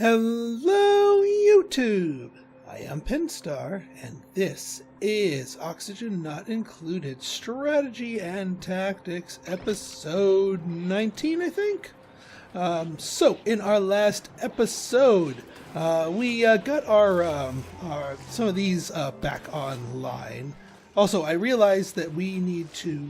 Hello, YouTube! I am Pinstar, and this is Oxygen Not Included Strategy and Tactics, episode 19, I think? So, in our last episode, we got our some of these back online. Also, I realized that we need to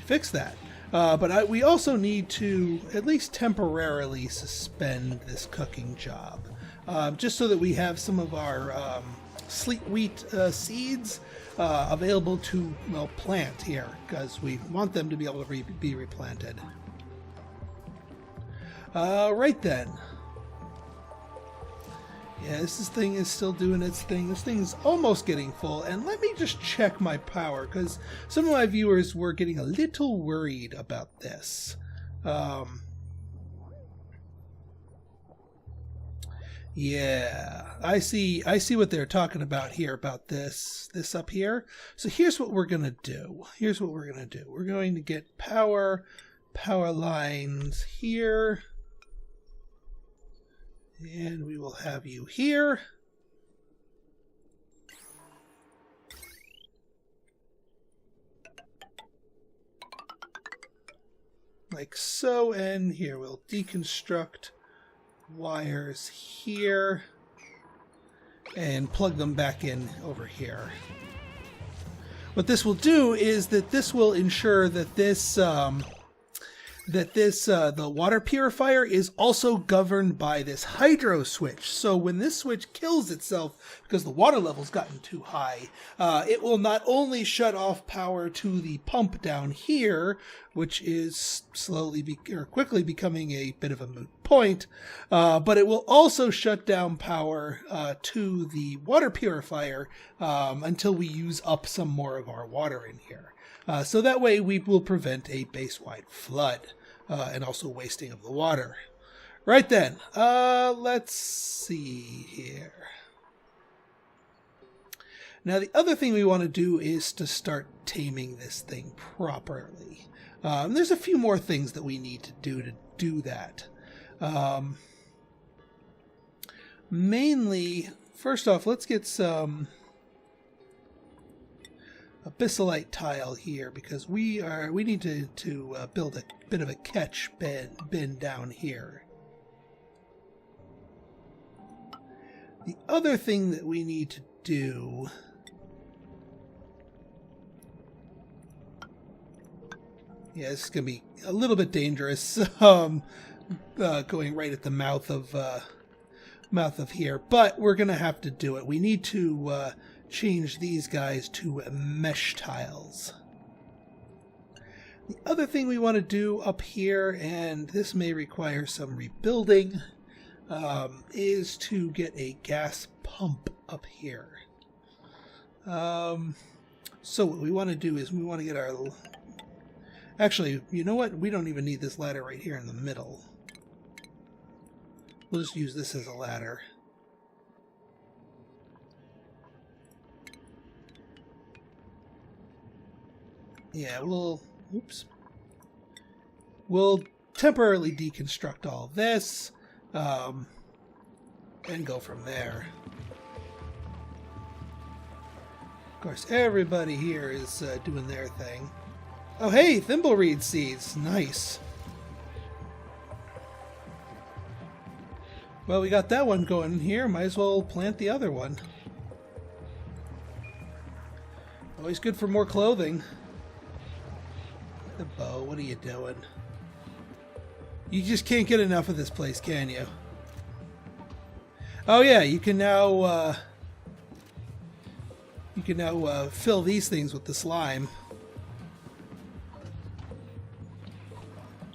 fix that. But we also need to at least temporarily suspend this cooking job, just so that we have some of our sleet wheat seeds available to plant here, because we want them to be able to be replanted. Right then. Yeah, this thing is still doing its thing. This thing is almost getting full. And let me just check my power, because some of my viewers were getting a little worried about this. Yeah, I see what they're talking about here, about this up here. So here's what we're going to do. We're going to get power lines here. And we will have you here. Like so, and here we'll deconstruct wires here and plug them back in over here. What this will do is that this will ensure that the water purifier is also governed by this hydro switch. So when this switch kills itself because the water level's gotten too high, it will not only shut off power to the pump down here, which is quickly becoming a bit of a moot point, but it will also shut down power to the water purifier until we use up some more of our water in here. So that way we will prevent a base-wide flood and also wasting of the water. Right then, let's see here. Now the other thing we want to do is to start taming this thing properly. There's a few more things that we need to do that. Mainly, first off, let's get some abyssalite tile here, because we need to build a bit of a catch bin down here. The other thing that we need to do this is gonna be a little bit dangerous, going right at the mouth of here, but we're gonna have to do it. We need to change these guys to mesh tiles. The other thing we want to do up here, and this may require some rebuilding, is to get a gas pump up here. So what we want to do is we want to get our... Actually, you know what? We don't even need this ladder right here in the middle. We'll just use this as a ladder. Yeah, we'll temporarily deconstruct all this, and go from there. Of course, everybody here is doing their thing. Oh, hey, thimbleweed seeds. Nice. Well, we got that one going here. Might as well plant the other one. Always good for more clothing. The bow, what are you doing? You just can't get enough of this place, can you? Oh yeah, you can now fill these things with the slime.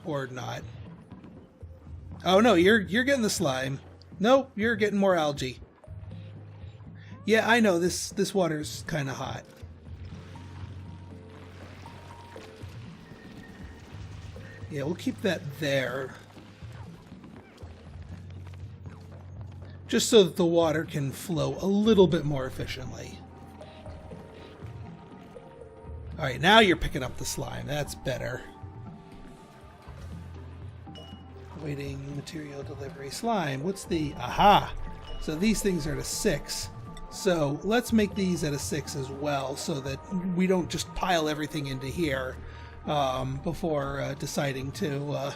Or not. Oh no, you're getting the slime. Nope, you're getting more algae. Yeah, I know this water's kind of hot. Yeah, we'll keep that there. Just so that the water can flow a little bit more efficiently. Alright, now you're picking up the slime. That's better. Waiting material delivery slime. What's the... Aha! So these things are at a 6. So let's make these at a 6 as well so that we don't just pile everything into here before deciding to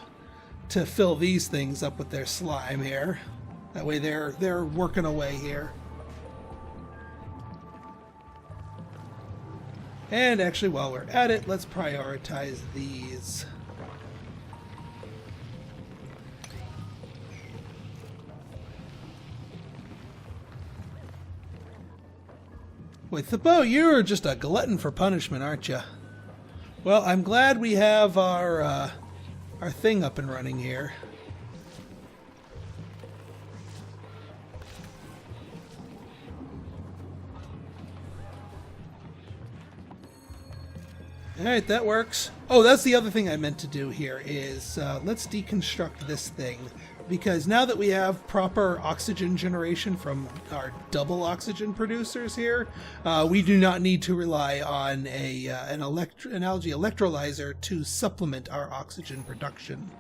fill these things up with their slime here. That way they're working away here. And actually, while we're at it, let's prioritize these. With the bow, you're just a glutton for punishment, aren't you? Well, I'm glad we have our thing up and running here. Alright, that works. Oh, that's the other thing I meant to do here is let's deconstruct this thing. Because now that we have proper oxygen generation from our double oxygen producers here, we do not need to rely on an algae electrolyzer to supplement our oxygen production.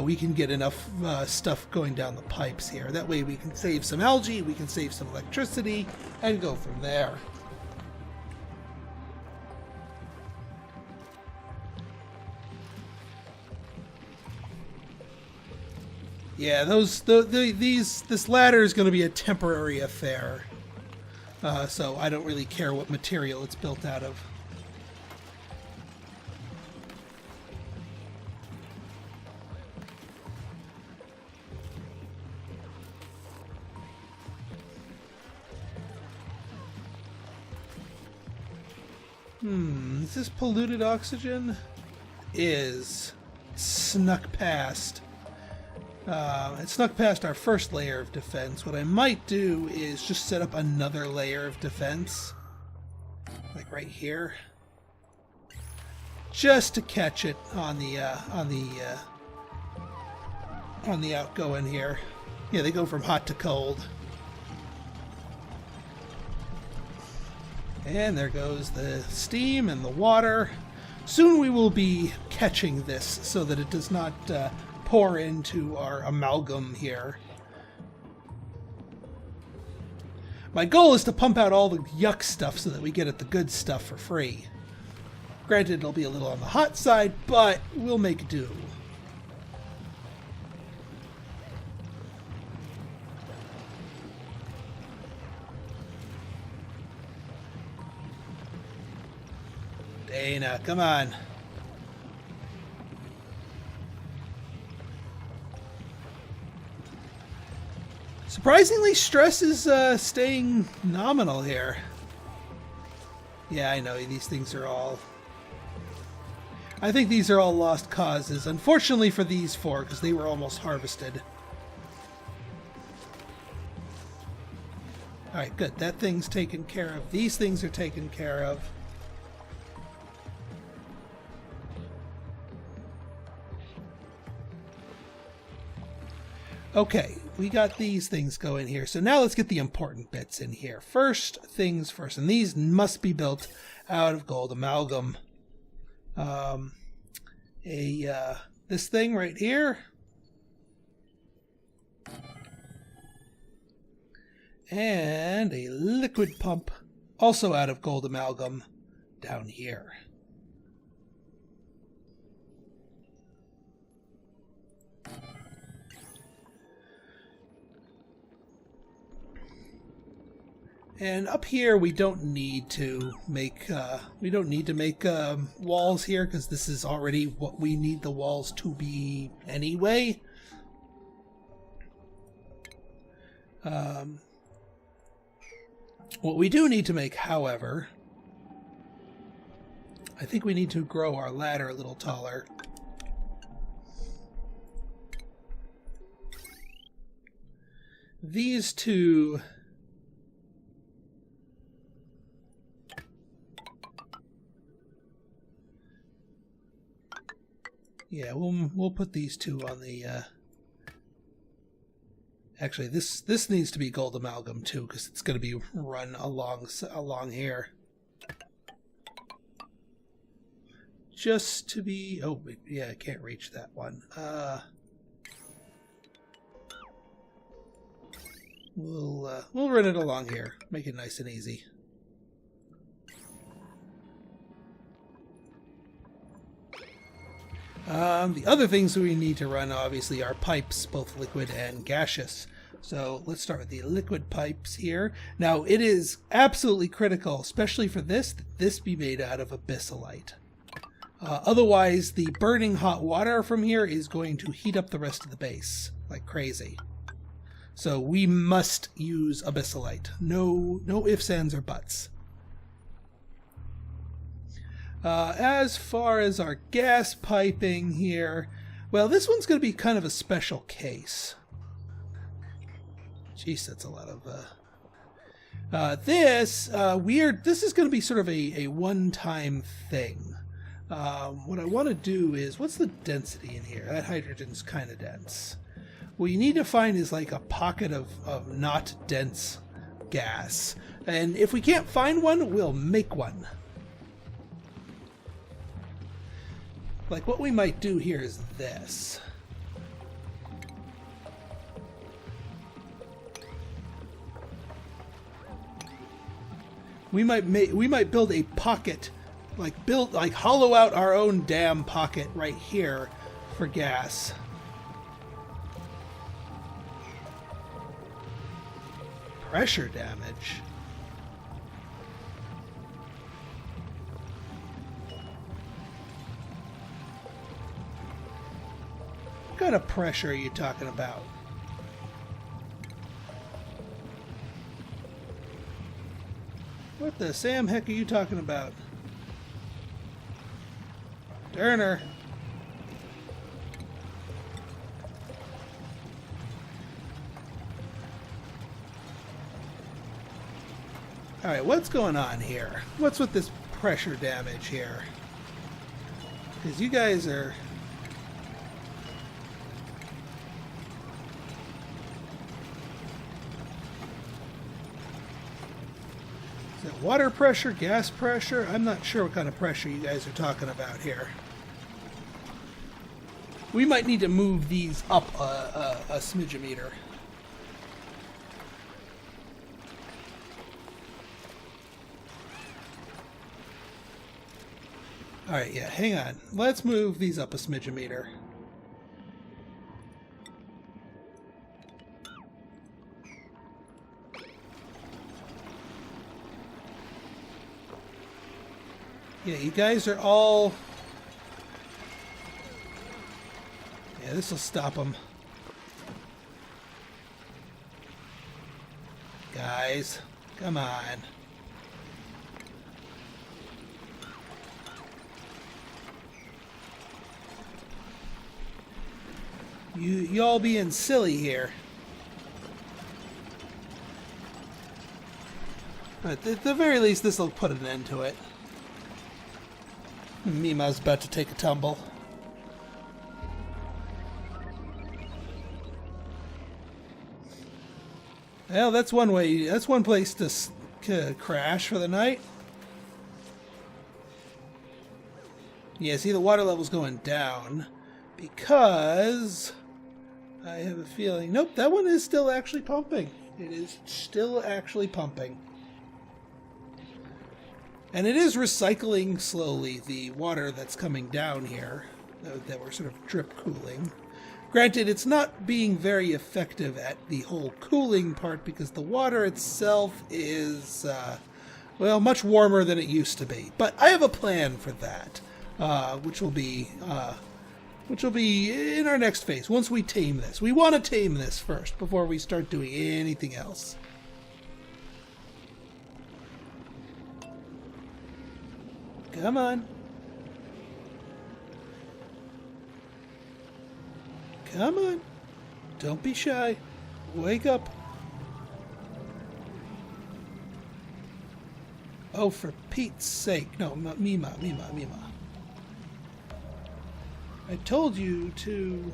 We can get enough stuff going down the pipes here. That way we can save some algae, we can save some electricity, and go from there. Yeah, this ladder is going to be a temporary affair, so I don't really care what material it's built out of. Is this polluted oxygen? Is snuck past. It snuck past our first layer of defense. What I might do is just set up another layer of defense, like right here, just to catch it on the outgoing here. Yeah, they go from hot to cold. And there goes the steam and the water. Soon we will be catching this so that it does not pour into our amalgam here. My goal is to pump out all the yuck stuff so that we get at the good stuff for free. Granted, it'll be a little on the hot side, but we'll make do. Dana, come on. Surprisingly, stress is staying nominal here. Yeah, I know, these things are all... I think these are all lost causes. Unfortunately for these four, because they were almost harvested. Alright, good. That thing's taken care of. These things are taken care of. Okay, we got these things going here. So now let's get the important bits in here. First things first, and these must be built out of gold amalgam. This thing right here. And a liquid pump, also out of gold amalgam, down here. And up here, we don't need to make walls here because this is already what we need the walls to be anyway. What we do need to make, however, I think we need to grow our ladder a little taller. These two. Yeah, we'll put these two on the. Actually, this needs to be gold amalgam too, because it's going to be run along here. Just to be. Oh, yeah, I can't reach that one. We'll run it along here. Make it nice and easy. The other things we need to run, obviously, are pipes, both liquid and gaseous. So let's start with the liquid pipes here. Now, it is absolutely critical, especially for this, that this be made out of abyssalite. Otherwise, the burning hot water from here is going to heat up the rest of the base like crazy. So we must use abyssalite. No ifs, ands, or buts. As far as our gas piping here, well, this one's going to be kind of a special case. Jeez, that's a lot of... This is going to be sort of a one-time thing. What I want to do is, what's the density in here? That hydrogen's kind of dense. What you need to find is like a pocket of not dense gas. And if we can't find one, we'll make one. Like what we might do here is this. We might build a pocket, like hollow out our own damn pocket right here for gas. Pressure damage. What kind of pressure are you talking about? What the Sam heck are you talking about? Turner. Alright, what's going on here? What's with this pressure damage here? Because you guys are... Is it water pressure, gas pressure? I'm not sure what kind of pressure you guys are talking about here. We might need to move these up a smidge-a-meter. Alright, yeah, hang on. Let's move these up a smidge-a-meter. Yeah, you guys are all... Yeah, this will stop them. Guys, come on. You all being silly here. But at the very least, this will put an end to it. Mima's about to take a tumble. Well, that's one way. That's one place to crash for the night. Yeah, see, the water level's going down because I have a feeling. Nope, that one is still actually pumping. It is still actually pumping. And it is recycling slowly the water that's coming down here that we're sort of drip cooling. Granted, it's not being very effective at the whole cooling part because the water itself is, well, much warmer than it used to be. But I have a plan for that, which will be in our next phase, once we tame this. We want to tame this first before we start doing anything else. Come on. Come on. Don't be shy. Wake up. Oh, for Pete's sake. No, Mima. I told you to...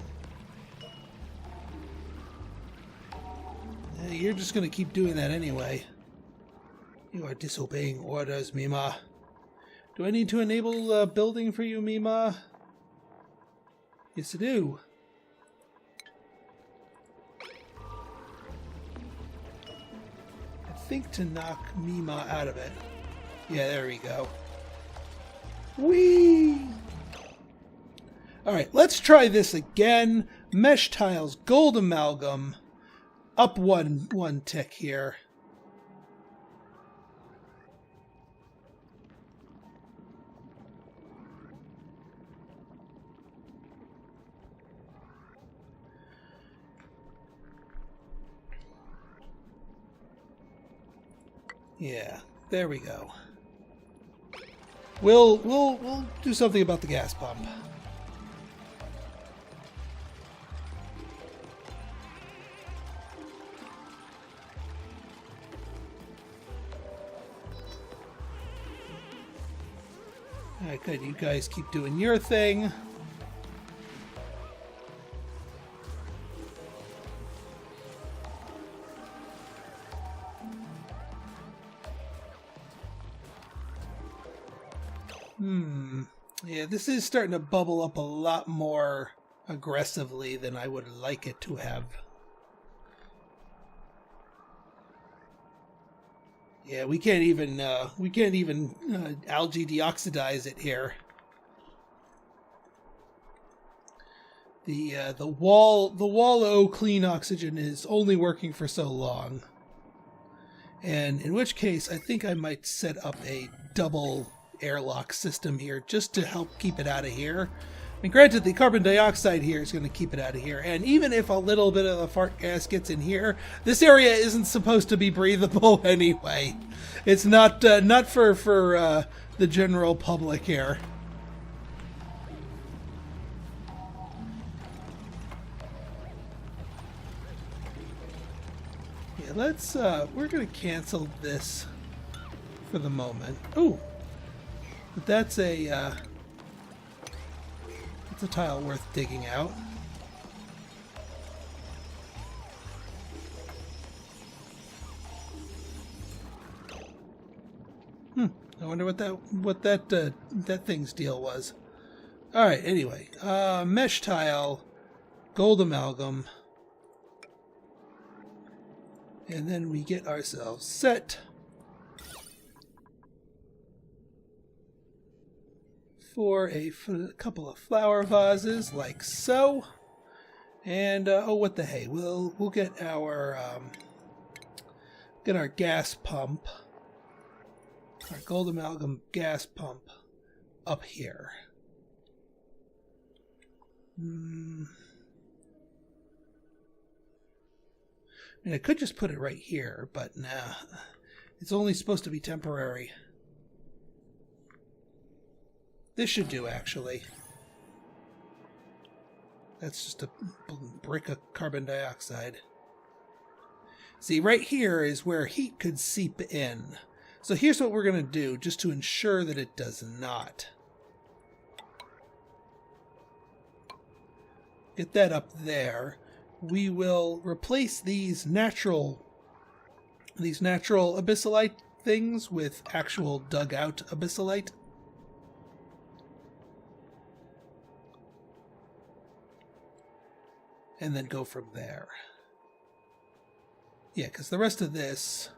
You're just going to keep doing that anyway. You are disobeying orders, Mima. Do I need to enable building for you, Mima? Yes, I do. think to knock Mima out of it. Yeah, there we go. Whee! Alright, let's try this again. Mesh tiles, gold amalgam. Up one tick here. Yeah, there we go. We'll do something about the gas pump. Alright, good. You guys keep doing your thing. Yeah, this is starting to bubble up a lot more aggressively than I would like it to have. Yeah, we can't even algae deoxidize it here. The wall O clean oxygen is only working for so long. And in which case I think I might set up a double airlock system here just to help keep it out of here. I mean, granted, the carbon dioxide here is going to keep it out of here, and even if a little bit of the fart gas gets in here, this area isn't supposed to be breathable anyway. It's not for the general public here. Yeah, let's we're going to cancel this for the moment. Ooh. But that's a tile worth digging out. I wonder what that thing's deal was. All right. Anyway, mesh tile, gold amalgam, and then we get ourselves set for a couple of flower vases, like so. And oh, what the hey? We'll get our gas pump, our gold amalgam gas pump up here. I mean, I could just put it right here, but nah. It's only supposed to be temporary. This should do, actually. That's just a brick of carbon dioxide. See, right here is where heat could seep in. So here's what we're going to do, just to ensure that it does not. Get that up there. We will replace these natural abyssalite things with actual dug-out abyssalite. And then go from there. Yeah, because the rest of this...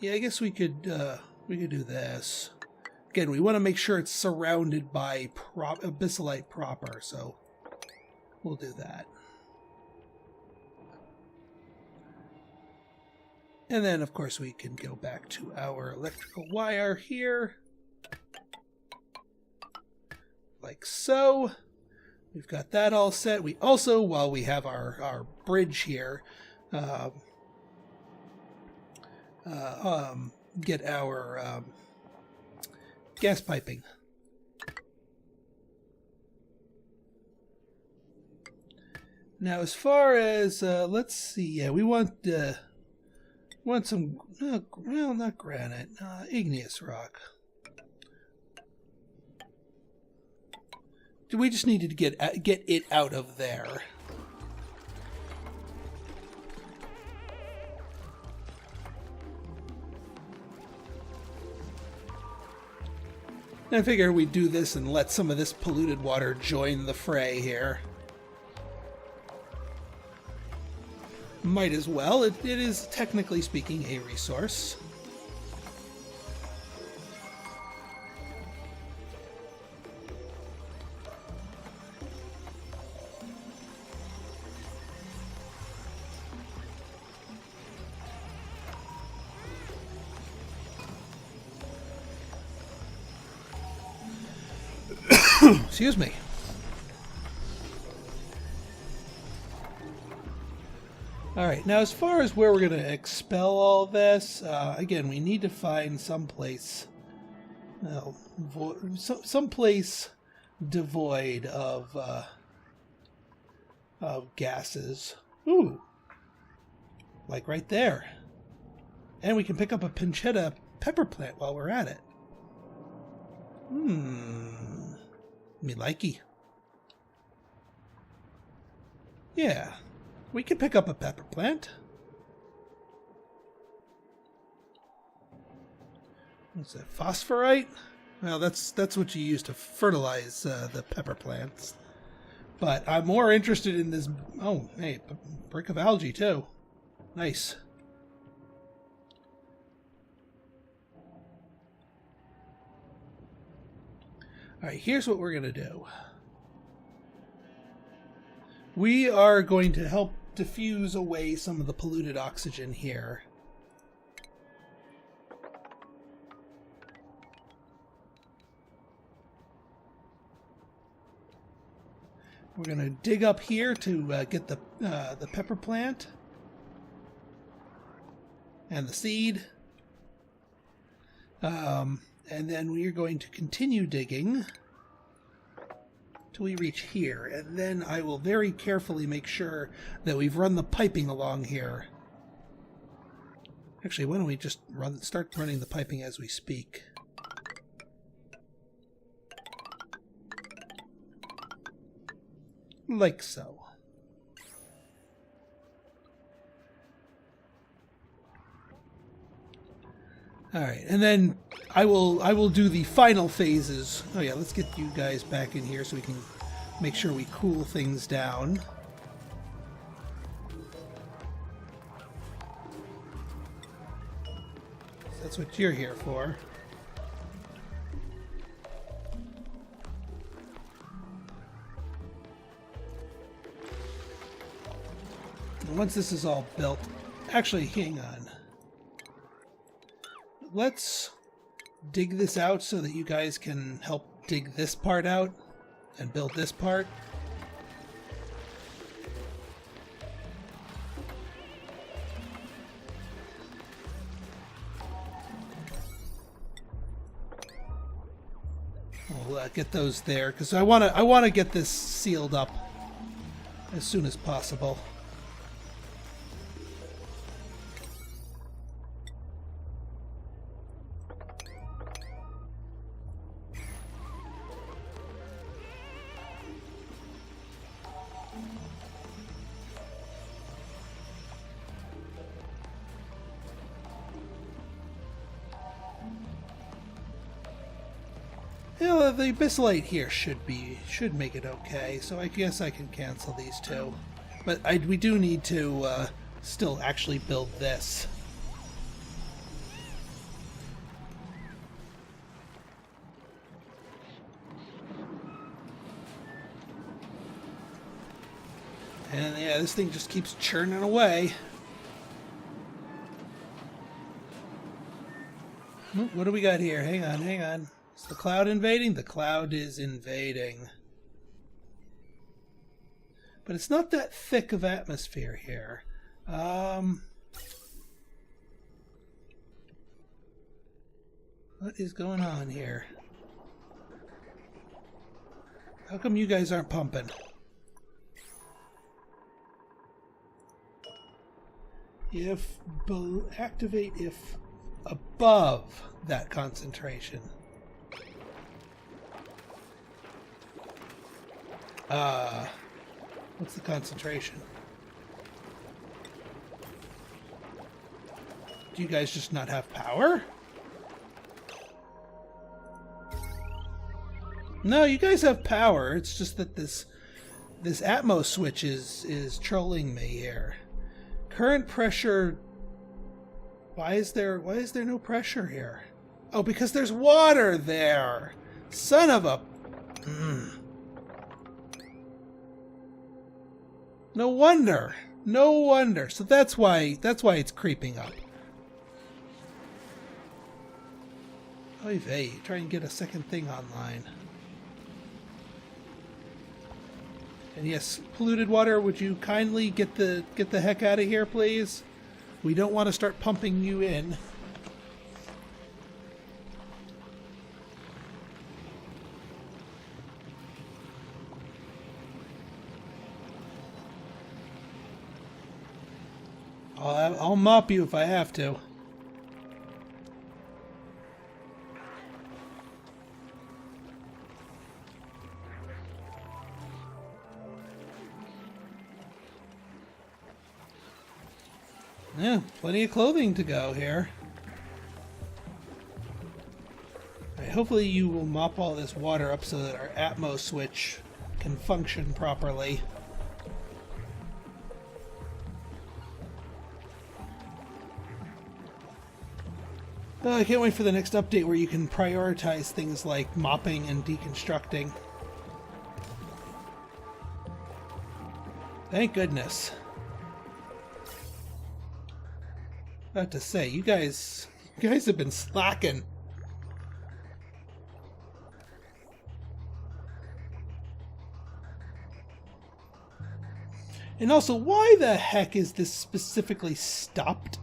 Yeah, I guess we could do this. Again, we want to make sure it's surrounded by abyssalite proper, so we'll do that. And then, of course, we can go back to our electrical wire here. Like so. We've got that all set. We also, while we have our bridge here, get our gas piping. Now, as far as let's see, yeah, we want some well, not granite, igneous rock. We just needed to get it out of there. I figure we'd do this and let some of this polluted water join the fray here. Might as well. It is, technically speaking, a resource. Excuse me. Alright, now as far as where we're going to expel all this, again, we need to find some place, some place devoid of gases. Ooh, like right there. And we can pick up a pancetta pepper plant while we're at it. Me likey. Yeah. We can pick up a pepper plant. What's that? Phosphorite? Well, that's what you use to fertilize the pepper plants. But I'm more interested in this. Oh, hey, brick of algae too. Nice. All right, here's what we're gonna do. We are going to help diffuse away some of the polluted oxygen here. We're going to dig up here to get the pepper plant and the seed. And then we are going to continue digging till we reach here, and then I will very carefully make sure that we've run the piping along here. Actually, why don't we just start running the piping as we speak? Like so. All right, and then I will do the final phases. Oh yeah, let's get you guys back in here so we can make sure we cool things down. That's what you're here for. And once this is all built, actually, hang on. Let's dig this out so that you guys can help dig this part out and build this part. We'll get those there because I want to get this sealed up as soon as possible. You know, the abyssallite here should make it okay, so I guess I can cancel these two. But we do need to still actually build this. And yeah, this thing just keeps churning away. What do we got here? Hang on, hang on. Is the cloud invading? The cloud is invading. But it's not that thick of atmosphere here. What is going on here? How come you guys aren't pumping? Activate if above that concentration. What's the concentration? Do you guys just not have power? No, you guys have power. It's just that this Atmos switch is trolling me here. Current pressure. Why is there no pressure here? Oh, because there's water there. Son of a. No wonder. No wonder. So that's why it's creeping up. Oy vey, try and get a second thing online. And yes, polluted water, would you kindly get the heck out of here, please? We don't want to start pumping you in. I'll mop you if I have to. Yeah, plenty of clothing to go here. All right, hopefully you will mop all this water up so that our Atmo switch can function properly. Oh, I can't wait for the next update where you can prioritize things like mopping and deconstructing. Thank goodness. About to say, you guys have been slacking. And also, why the heck is this specifically stopped?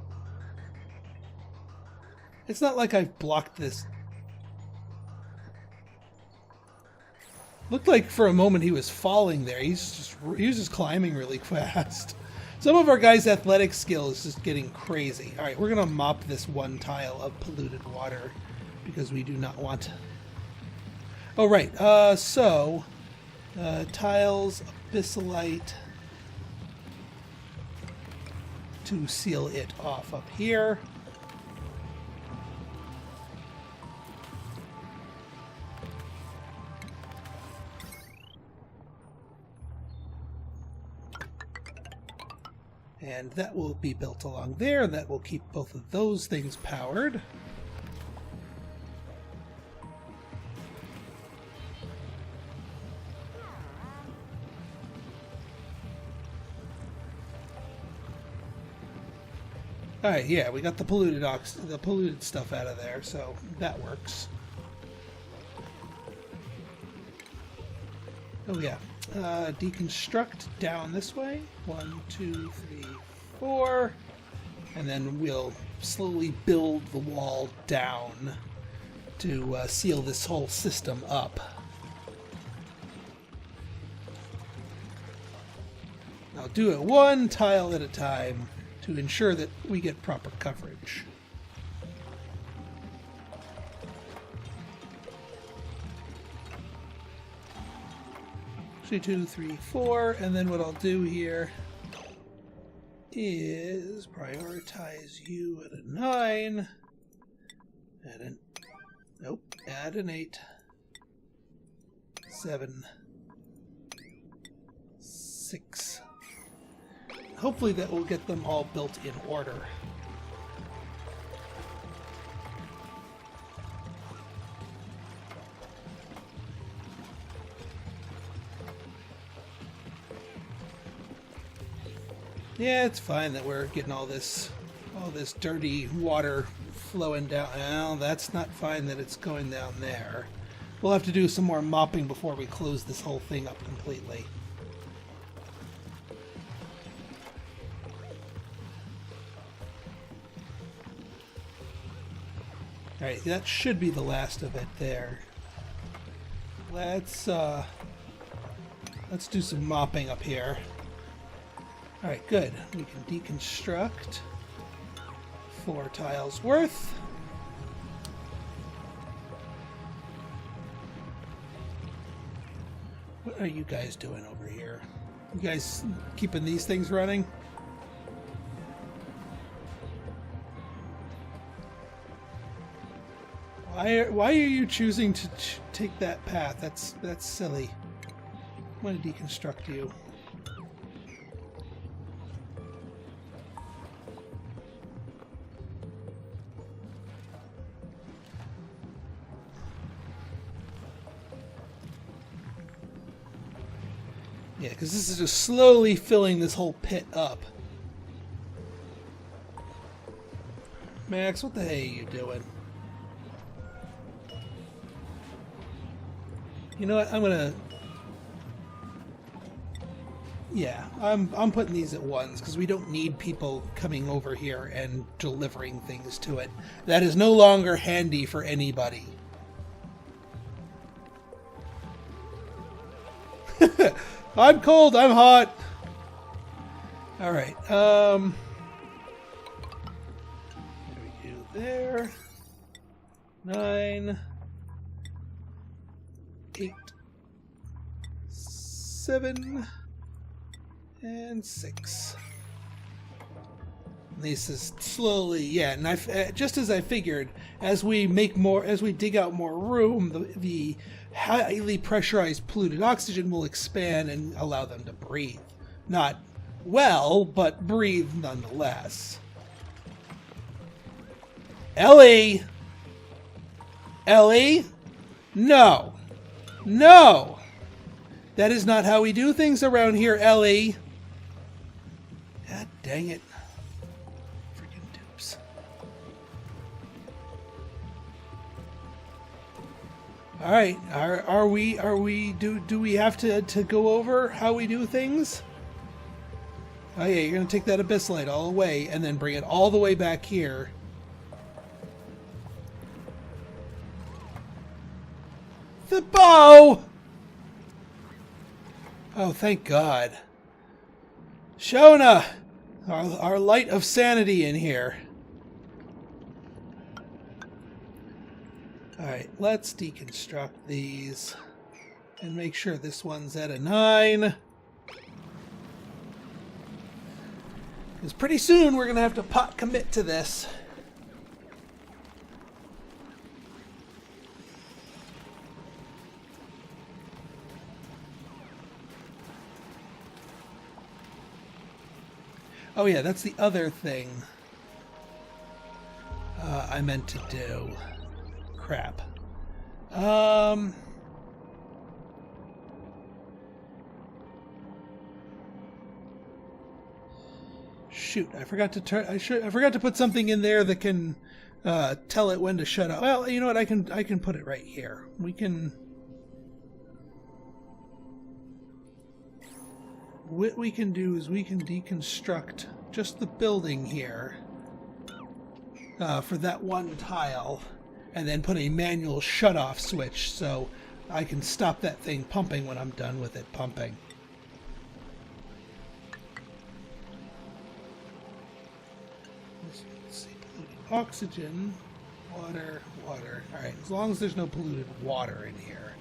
It's not like I've blocked this. Looked like for a moment he was falling there. He was just climbing really fast. Some of our guys' athletic skill is just getting crazy. All right, we're gonna mop this one tile of polluted water because we do not want. Oh right, tiles abyssalite to seal it off up here. And that will be built along there, and that will keep both of those things powered. Alright, yeah, we got the polluted stuff out of there, so that works. Oh yeah. Deconstruct down this way. 1, 2, 3, 4. And then we'll slowly build the wall down to seal this whole system up. I'll do it one tile at a time to ensure that we get proper coverage. 2, 3, 4, and then what I'll do here is prioritize you at a 9, add an 8, 7, 6. Hopefully that will get them all built in order. Yeah, it's fine that we're getting all this dirty water flowing down. Well, that's not fine that it's going down there. We'll have to do some more mopping before we close this whole thing up completely. Alright, that should be the last of it there. Let's do some mopping up here. Alright, good. We can deconstruct 4 tiles worth. What are you guys doing over here? You guys keeping these things running? Why are you choosing to take that path? That's silly. I'm going to deconstruct you. Yeah, because this is just slowly filling this whole pit up. Max, what the hell are you doing? You know what? I'm gonna... Yeah, I'm putting these at ones because we don't need people coming over here and delivering things to it. That is no longer handy for anybody. I'm cold, I'm hot. All right. There we go there. 9, 8, 7, and 6. This is slowly, yeah, and I've just as I figured, as we dig out more room, the highly pressurized polluted oxygen will expand and allow them to breathe. Not well, but breathe nonetheless. Ellie! Ellie? No. No! That is not how we do things around here, Ellie. God dang it. Freaking dupes. Alright, do we have to go over how we do things? Oh yeah, you're gonna take that abyss light all the way and then bring it all the way back here. The bow! Oh, thank God. Shona! Our light of sanity in here. Alright, let's deconstruct these. And make sure this one's at a 9. Because pretty soon we're going to have to pot commit to this. Oh yeah, that's the other thing I meant to do. Crap. Shoot, I forgot to I forgot to put something in there that can tell it when to shut up. Well, you know what? I can put it right here. What we can do is we can deconstruct just the building here for that one tile, and then put a manual shut-off switch so I can stop that thing pumping when I'm done with it pumping. Let's see, polluted oxygen, water, water. All right, as long as there's no polluted water in here.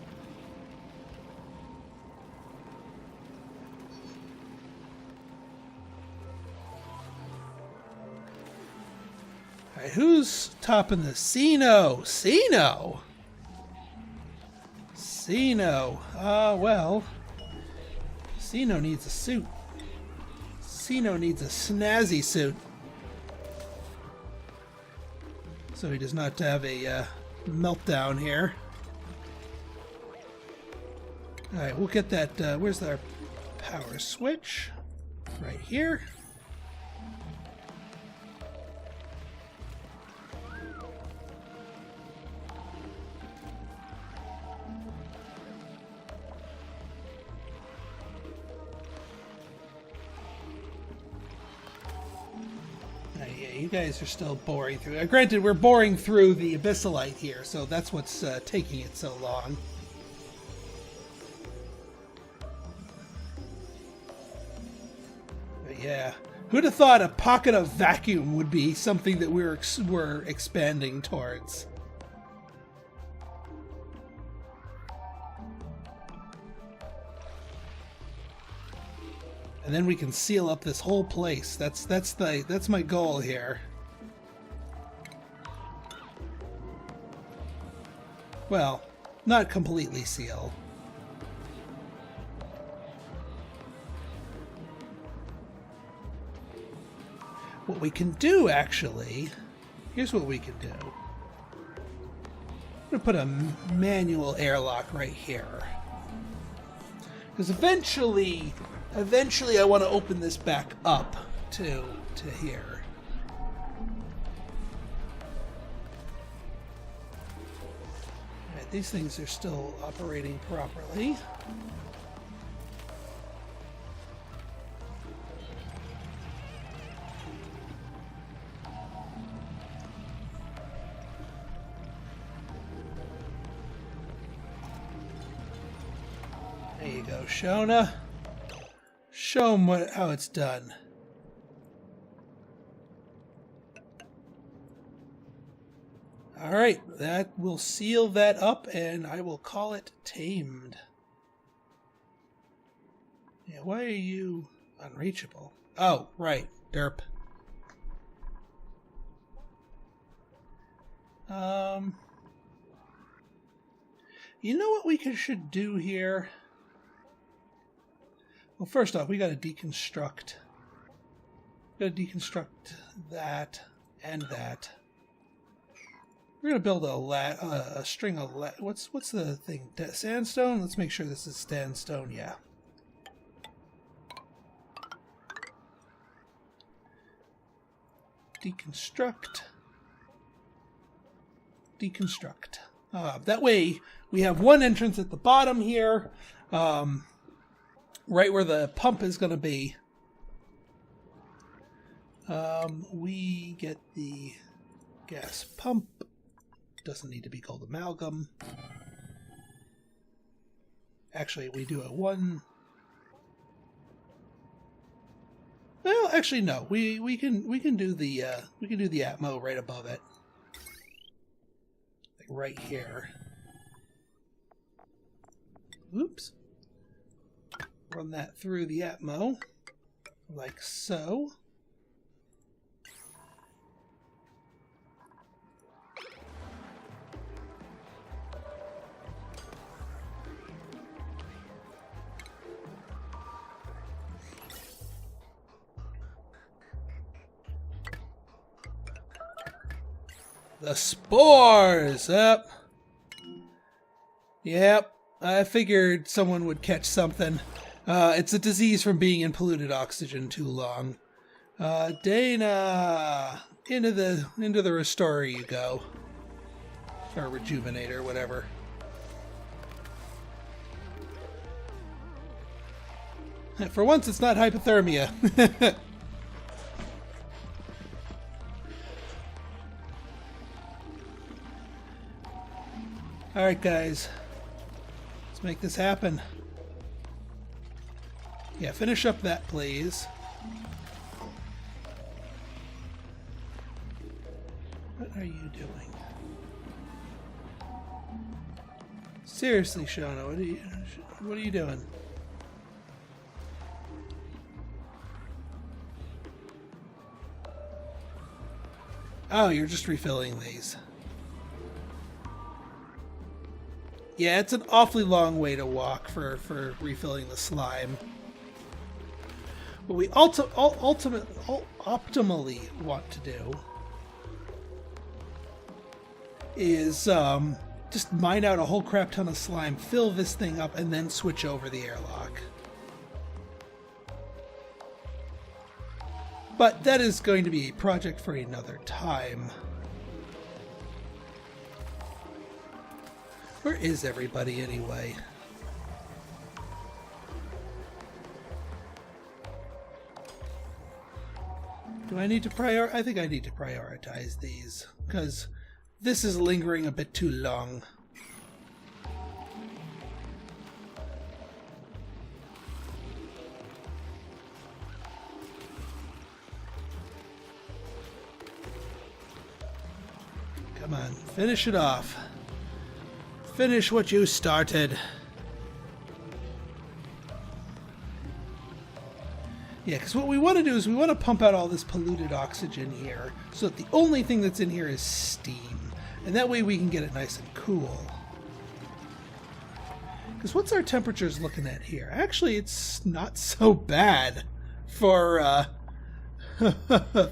All right, who's topping the Sino? Sino? Sino. Well, Sino needs a suit. Sino needs a snazzy suit. So he does not have a meltdown here. Alright, we'll get that. Where's our power switch? Right here. You guys are still boring through. Granted, we're boring through the abyssalite here, so that's what's taking it so long. But yeah, who'd have thought a pocket of vacuum would be something that we're expanding towards? And then we can seal up this whole place. That's my goal here. Well, not completely seal. What we can do, actually, here's what we can do. I'm going to put a manual airlock right here. Because eventually I want to open this back up to here. Alright, these things are still operating properly. There you go, Shona. Show them how it's done. Alright, that will seal that up, and I will call it tamed. Yeah, why are you unreachable? Oh, right, derp. You know what we should do here? Well, first off, we got to deconstruct. Got to deconstruct that and that. We're gonna build a string of what's the thing? Sandstone. Let's make sure this is sandstone. Yeah. Deconstruct. Deconstruct. That way we have one entrance at the bottom here. Right where the pump is going to be. We get the gas pump. Doesn't need to be called amalgam. Actually, we do a one. Well, actually, no. We can do the Atmo right above it, like right here. Oops. Run that through the Atmo, like so. The spores! Up. Yep. I figured someone would catch something. It's a disease from being in polluted oxygen too long. Dana! Into the restorer you go. Or rejuvenator, whatever. For once, it's not hypothermia. Alright, guys. Let's make this happen. Yeah, finish up that, please. What are you doing? Seriously, Shona, what are you doing? Oh, you're just refilling these. Yeah, it's an awfully long way to walk for refilling the slime. What we optimally want to do is just mine out a whole crap ton of slime, fill this thing up, and then switch over the airlock. But that is going to be a project for another time. Where is everybody anyway? Do I need to I think I need to prioritize these, because this is lingering a bit too long. Come on, finish it off. Finish what you started. Yeah, because what we want to do is we want to pump out all this polluted oxygen here so that the only thing that's in here is steam. And that way we can get it nice and cool. Because what's our temperatures looking at here? Actually, it's not so bad for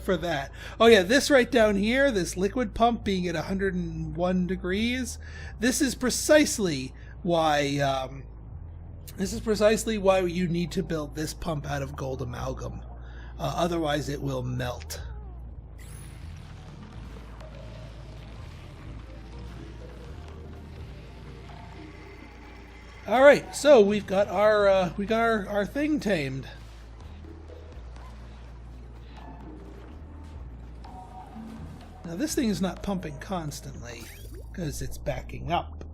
for that. Oh yeah, this right down here, this liquid pump being at 101 degrees, this is precisely why This is precisely why you need to build this pump out of gold amalgam. Otherwise it will melt. All right, so we've got our thing tamed. Now this thing is not pumping constantly because it's backing up.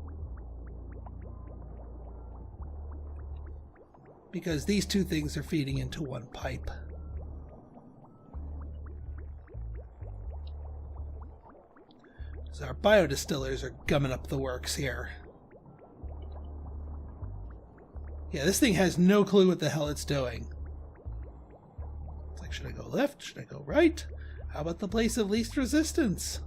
Because these two things are feeding into one pipe. So our biodistillers are gumming up the works here. Yeah, this thing has no clue what the hell it's doing. It's like, should I go left? Should I go right? How about the place of least resistance?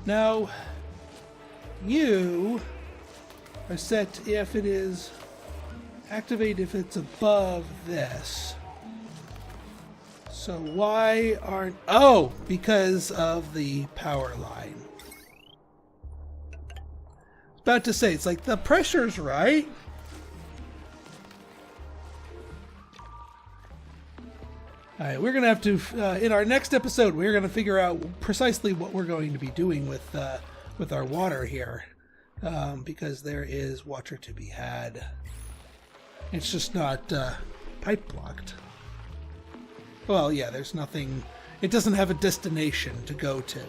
Now, you are set if it is activate if it's above this. So why aren't... Oh, because of the power line. About to say, it's like the pressure's right. Alright, we're going to have to, in our next episode, we're going to figure out precisely what we're going to be doing with our water here. Because there is water to be had. It's just not pipe blocked. Well, yeah, there's nothing... It doesn't have a destination to go to.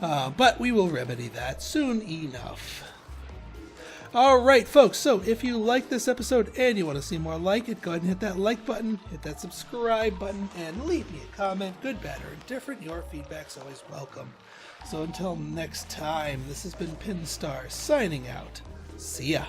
But we will remedy that soon enough. Alright, folks, so if you like this episode and you want to see more like it, go ahead and hit that like button, hit that subscribe button, and leave me a comment, good, bad, or indifferent. Your feedback's always welcome. So until next time, this has been Pinstar signing out. See ya.